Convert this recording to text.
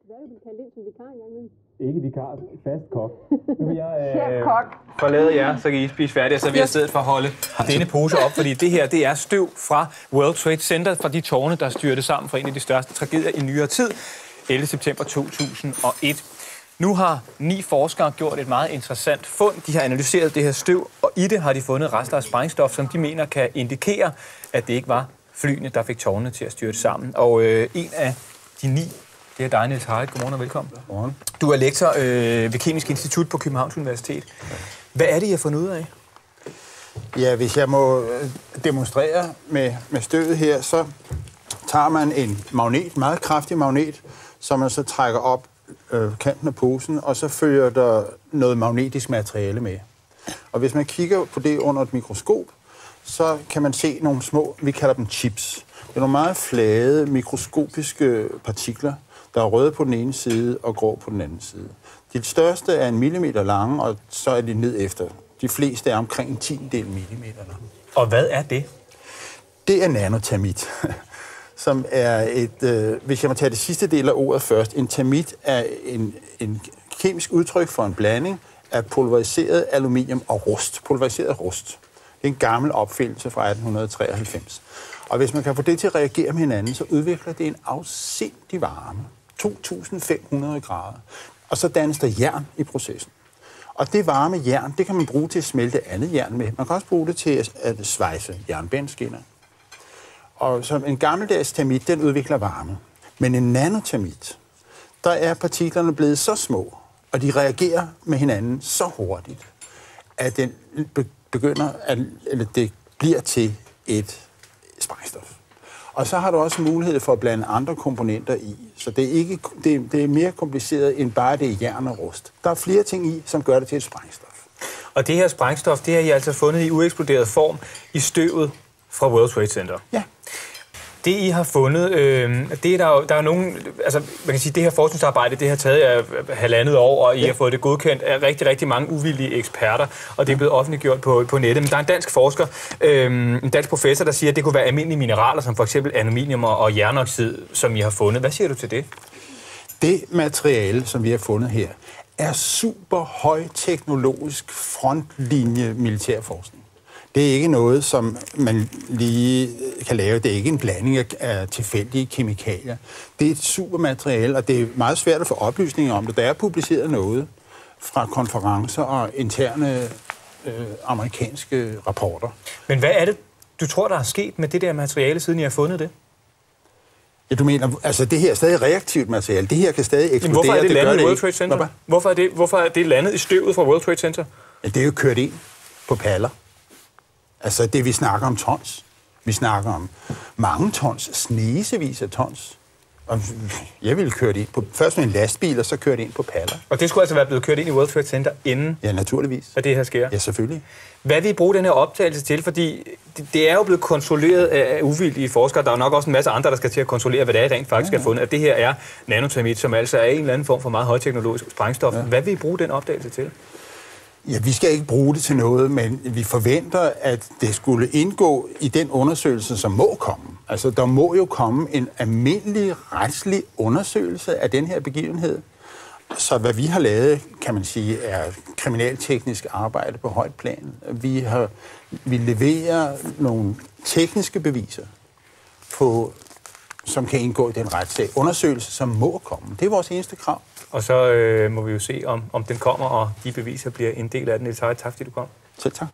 Hvad er det, du kalder ind som vikar engang imellem? Ikke vikar, fast kok. Nu vil jeg Chefkok. forlade jer, så kan I spise færdigt, og så vil jeg i stedet for holde denne pose op, fordi det her, det er støv fra World Trade Center, fra de tårne, der styrte sammen fra en af de største tragedier i nyere tid, 11. september 2001. Nu har 9 forskere gjort et meget interessant fund. De har analyseret det her støv, og i det har de fundet rester af sprængstof, som de mener kan indikere, at det ikke var flyene, der fik tårnene til at styrte sammen. Og en af de 9, det er dig, Niels Harrit. Godmorgen og velkommen. Godmorgen. Du er lektor ved Kemisk Institut på Københavns Universitet. Hvad er det, I har fundet ud af? Ja, hvis jeg må demonstrere med støvet her, så tager man en magnet, meget kraftig magnet, som man så trækker op kanten af posen, og så følger der noget magnetisk materiale med. Og hvis man kigger på det under et mikroskop, så kan man se nogle små, vi kalder dem chips. Det er nogle meget flade, mikroskopiske partikler, der er røde på den ene side og grå på den anden side. De største er 1 millimeter lange, og så er de ned efter. De fleste er omkring en 10 millimeter lange. Og hvad er det? Det er nanotermit, som er et, hvis jeg må tage det sidste del af ordet først, en termit er en kemisk udtryk for en blanding af pulveriseret aluminium og rust. Pulveriseret rust. Det er en gammel opfindelse fra 1893. Og hvis man kan få det til at reagere med hinanden, så udvikler det en afsindig varme. 2.500 grader. Og så dannes der jern i processen. Og det varme jern, det kan man bruge til at smelte andet jern med. Man kan også bruge det til at svejse jernbaneskinner. Og som en gammeldags termit, den udvikler varme. Men en nanotermit, der er partiklerne blevet så små, og de reagerer med hinanden så hurtigt, at den det bliver til et sprængstof. Og så har du også mulighed for at blande andre komponenter i. Så det er mere kompliceret end bare det jern og rust. Der er flere ting i, som gør det til et sprængstof. Og det her sprængstof, det har I altså fundet i ueksploderet form i støvet fra World Trade Center. Ja. Det, I har fundet, det er der er nogen, altså man kan sige, det her forskningsarbejde, det har taget 1,5 år, og I har fået det godkendt af rigtig, rigtig mange uvildige eksperter, og det er blevet offentliggjort på nettet. Men der er en dansk forsker, en dansk professor, der siger, at det kunne være almindelige mineraler, som for eksempel aluminium og jernoxid, som I har fundet. Hvad siger du til det? Det materiale, som vi har fundet her, er super højteknologisk frontlinje militærforskning. Det er ikke noget, som man lige kan lave. Det er ikke en blanding af tilfældige kemikalier. Det er et supermateriale, og det er meget svært at få oplysninger om det. Der er publiceret noget fra konferencer og interne amerikanske rapporter. Men hvad er det, du tror, der er sket med det der materiale, siden I har fundet det? Ja, du mener, altså det her er stadig reaktivt materiale. Det her kan stadig eksplodere. Men hvorfor er det landet i World Trade Center? Hvorfor er det landet i støvet fra World Trade Center? Ja, det er jo kørt ind på paller. Altså det, vi snakker om tons. Vi snakker om mange tons, snesevis af tons. Og jeg ville køre det ind på, først med en lastbil, og så køre det ind på paller. Og det skulle altså være blevet kørt ind i World Trade Center inden? Ja, naturligvis. At det her sker? Ja, selvfølgelig. Hvad vil I bruge den her optagelse til? Fordi det er jo blevet kontrolleret af uvildige forskere. Der er nok også en masse andre, der skal til at kontrollere, hvad det er, rent faktisk er fundet. At det her er nanotermit, som altså er en eller anden form for meget højteknologisk sprængstof. Ja. Hvad vil I bruge den opdagelse til? Ja, vi skal ikke bruge det til noget, men vi forventer, at det skulle indgå i den undersøgelse, som må komme. Altså, der må jo komme en almindelig retslig undersøgelse af den her begivenhed. Så hvad vi har lavet, kan man sige, er kriminalteknisk arbejde på højt plan. Vi leverer nogle tekniske beviser, som kan indgå i den retssag. Undersøgelse, som må komme. Det er vores eneste krav. Og så må vi jo se, om den kommer, og de beviser bliver en del af den. Tak fordi du kom. Selv tak.